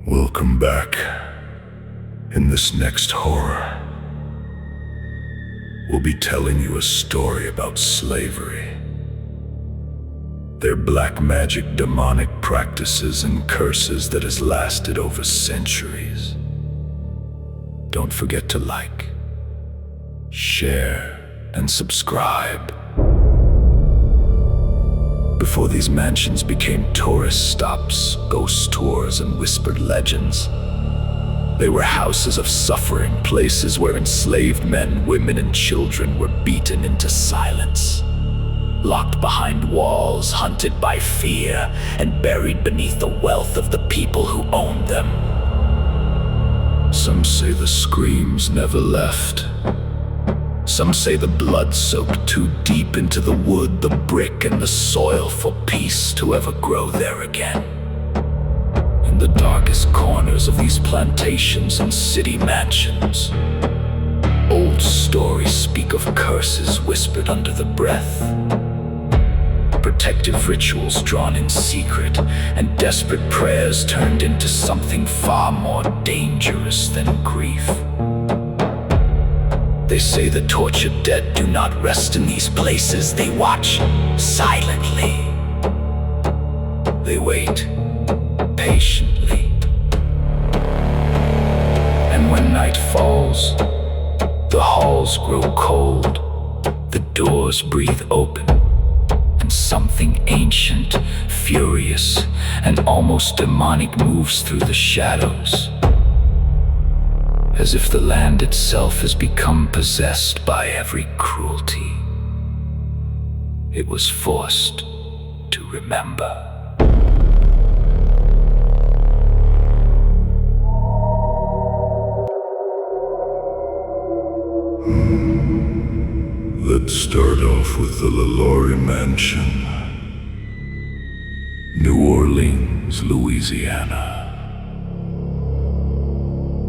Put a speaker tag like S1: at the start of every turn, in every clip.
S1: Welcome back. In this next horror, we'll be telling you a story about slavery. Their black magic demonic practices and curses that has lasted over centuries. Don't forget to like, share, and subscribe. Before these mansions became tourist stops, ghost tours, and whispered legends, they were houses of suffering, places where enslaved men, women, and children were beaten into silence, locked behind walls, hunted by fear, and buried beneath the wealth of the people who owned them. Some say the screams never left. Some say the blood soaked too deep into the wood, the brick, and the soil for peace to ever grow there again. In the darkest corners of these plantations and city mansions, old stories speak of curses whispered under the breath, protective rituals drawn in secret, and desperate prayers turned into something far more dangerous than grief. They say the tortured dead do not rest in these places. They watch silently. They wait patiently. And when night falls, the halls grow cold, the doors breathe open, and something ancient, furious, and almost demonic moves through the shadows, as if the land itself has become possessed by every cruelty it was forced to remember. Let's start off with the LaLaurie Mansion, New Orleans, Louisiana.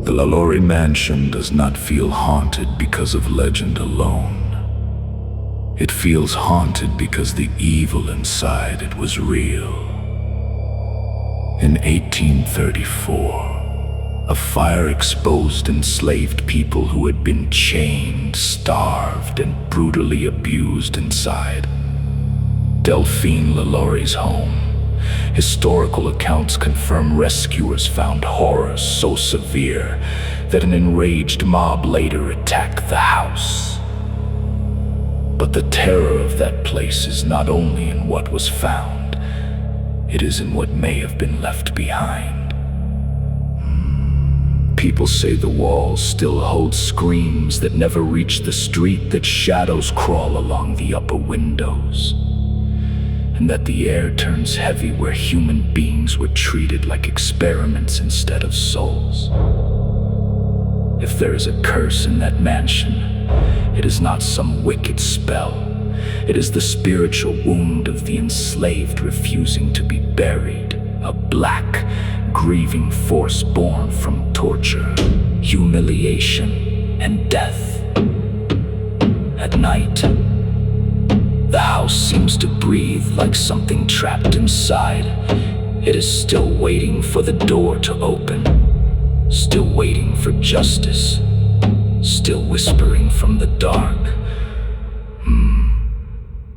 S1: The LaLaurie Mansion does not feel haunted because of legend alone. It feels haunted because the evil inside it was real. In 1834, a fire exposed enslaved people who had been chained, starved, and brutally abused inside Delphine LaLaurie's home. Historical accounts confirm rescuers found horrors so severe that an enraged mob later attacked the house. But the terror of that place is not only in what was found, it is in what may have been left behind. People say the walls still hold screams that never reach the street, that shadows crawl along the upper windows, and that the air turns heavy where human beings were treated like experiments instead of souls. If there is a curse in that mansion, it is not some wicked spell. It is the spiritual wound of the enslaved refusing to be buried, a black, grieving force born from torture, humiliation, and death. At night, the house seems to breathe like something trapped inside. It is still waiting for the door to open, still waiting for justice, still whispering from the dark,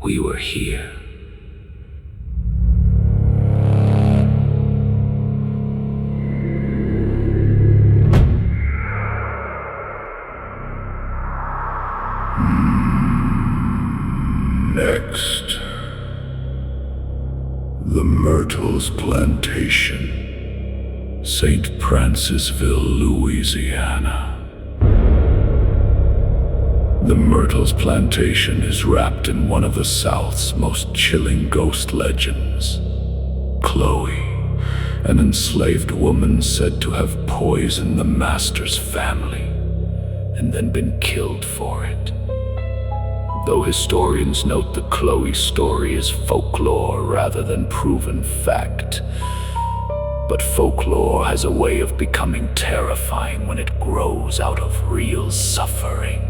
S1: we were here. Next, the Myrtles Plantation, St. Francisville, Louisiana. The Myrtles Plantation is wrapped in one of the South's most chilling ghost legends. Chloe, an enslaved woman said to have poisoned the master's family and then been killed for it. Though historians note the Chloe story is folklore rather than proven fact, but folklore has a way of becoming terrifying when it grows out of real suffering.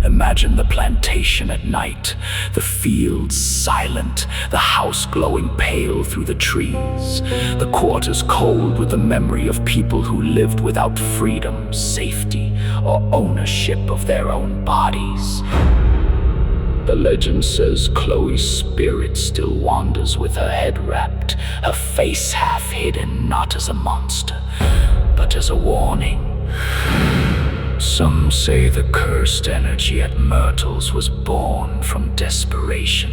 S1: Imagine the plantation at night, the fields silent, the house glowing pale through the trees, the quarters cold with the memory of people who lived without freedom, safety, or ownership of their own bodies. The legend says Chloe's spirit still wanders with her head wrapped, her face half hidden, not as a monster, but as a warning. Some say the cursed energy at Myrtles was born from desperation,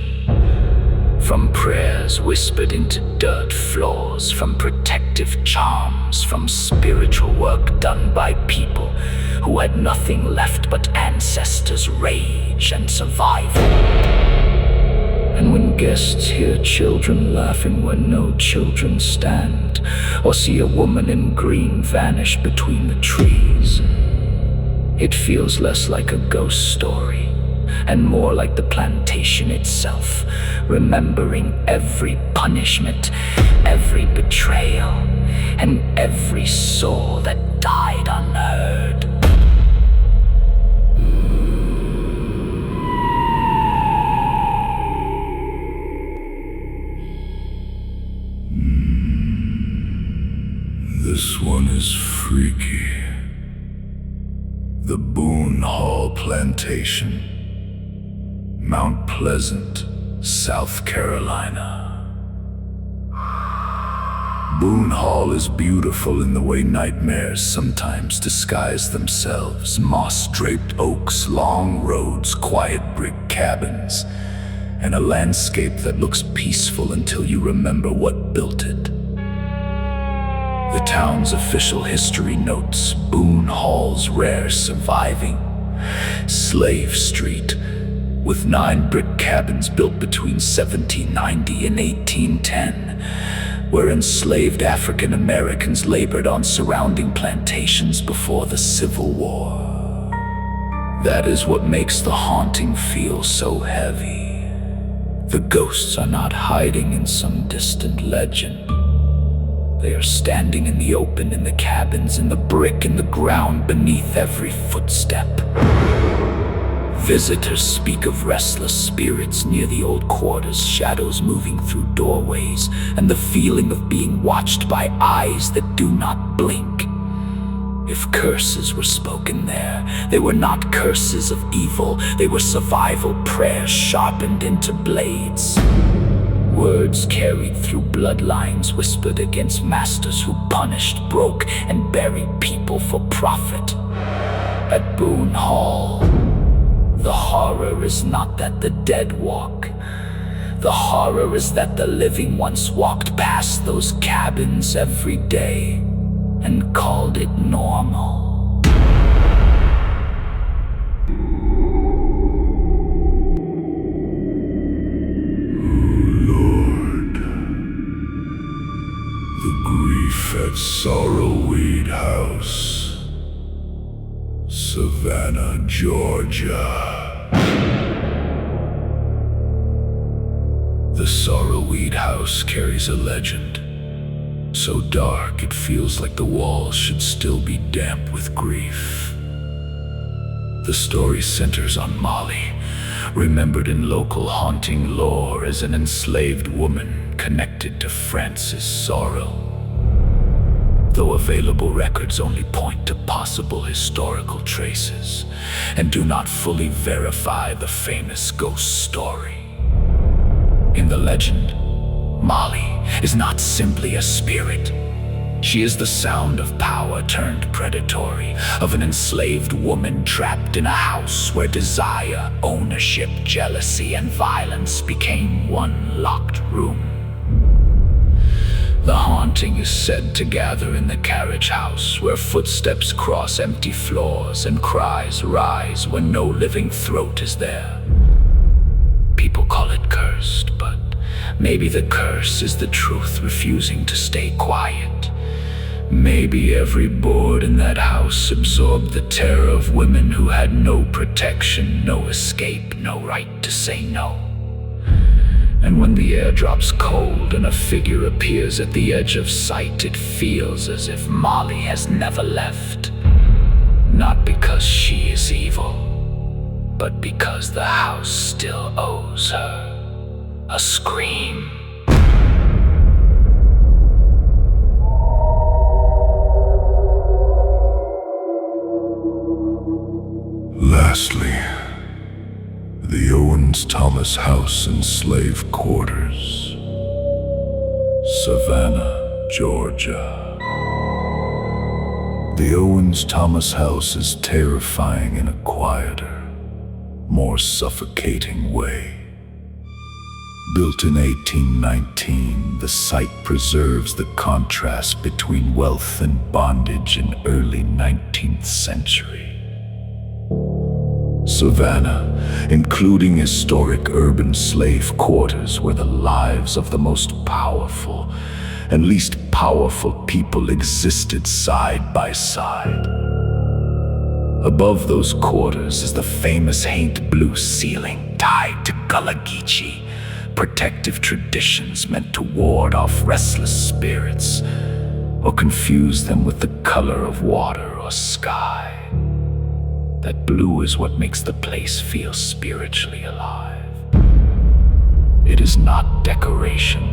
S1: from prayers whispered into dirt floors, from protective charms, from spiritual work done by people who had nothing left but ancestors' rage and survival. And when guests hear children laughing where no children stand, or see a woman in green vanish between the trees, it feels less like a ghost story and more like the plantation itself, remembering every punishment, every betrayal, and every soul that died unheard.
S2: This one is freaky. The Boone Hall Plantation, Mount Pleasant, South Carolina. Boone Hall is beautiful in the way nightmares sometimes disguise themselves. Moss-draped oaks, long roads, quiet brick cabins, and a landscape that looks peaceful until you remember what built it. The town's official history notes Boone Hall's rare surviving Slave Street, with 9 brick cabins built between 1790 and 1810, where enslaved African Americans labored on surrounding plantations before the Civil War. That is what makes the haunting feel so heavy. The ghosts are not hiding in some distant legend. They are standing in the open, in the cabins, in the brick, in the ground beneath every footstep. Visitors speak of restless spirits near the old quarters, shadows moving through doorways, and the feeling of being watched by eyes that do not blink. If curses were spoken there, they were not curses of evil, they were survival prayers sharpened into blades. Words carried through bloodlines whispered against masters who punished, broke, and buried people for profit. At Boone Hall, the horror is not that the dead walk. The horror is that the living once walked past those cabins every day and called it normal. At Sorrel Weed House, Savannah, Georgia. The Sorrel Weed House carries a legend, so dark it feels like the walls should still be damp with grief. The story centers on Molly, remembered in local haunting lore as an enslaved woman connected to Francis Sorrel. Though available records only point to possible historical traces and do not fully verify the famous ghost story. In the legend, Molly is not simply a spirit. She is the sound of power turned predatory, of an enslaved woman trapped in a house where desire, ownership, jealousy, and violence became one locked room. The haunting is said to gather in the carriage house, where footsteps cross empty floors and cries rise when no living throat is there. People call it cursed, but maybe the curse is the truth refusing to stay quiet. Maybe every board in that house absorbed the terror of women who had no protection, no escape, no right to say no. And when the air drops cold and a figure appears at the edge of sight, it feels as if Molly has never left. Not because she is evil,
S1: but because the house still owes her a scream.
S2: Lastly, the Owens-Thomas House and Slave Quarters, Savannah, Georgia. The Owens-Thomas House is terrifying in a quieter, more suffocating way. Built in 1819, the site preserves the contrast between wealth and bondage in early 19th century. Savannah, including historic urban slave quarters where the lives of the most powerful and least powerful people existed side by side. Above those quarters is the famous haint blue ceiling tied to Gullah Geechee, protective traditions meant to ward off restless spirits or confuse them with the color of water or sky. That blue is what makes the place feel spiritually alive. It is not decoration.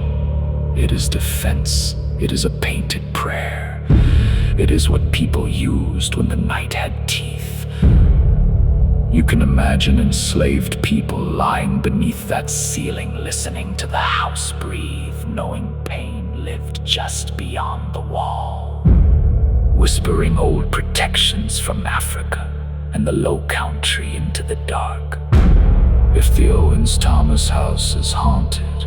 S2: It is defense. It is a painted prayer. It is what people used when the night had teeth. You can imagine enslaved people lying beneath that ceiling, listening to the house breathe, knowing pain lived just beyond the wall, whispering old protections from Africa and the low country into the dark. If the Owens-Thomas house is haunted,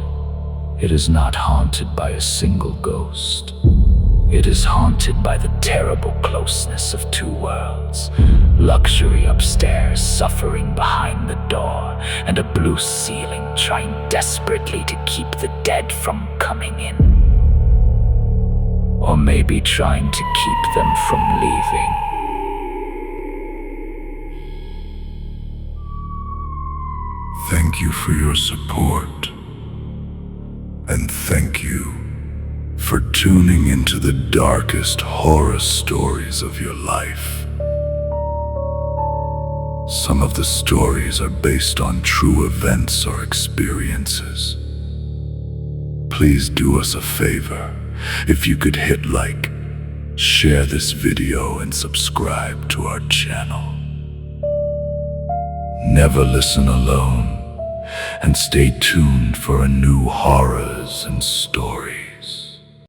S2: it is not haunted by a single ghost. It is haunted by the terrible closeness of two worlds. Luxury upstairs, suffering behind the door, and a blue ceiling trying desperately to keep the dead from coming in. Or maybe trying to keep them from leaving. Thank you for your support. And thank you for tuning into the darkest horror stories of your life. Some of the stories are based on true events or experiences. Please do us a favor. If you could hit like, share this video, and subscribe to our channel. Never listen alone, and stay tuned for a new horrors and stories.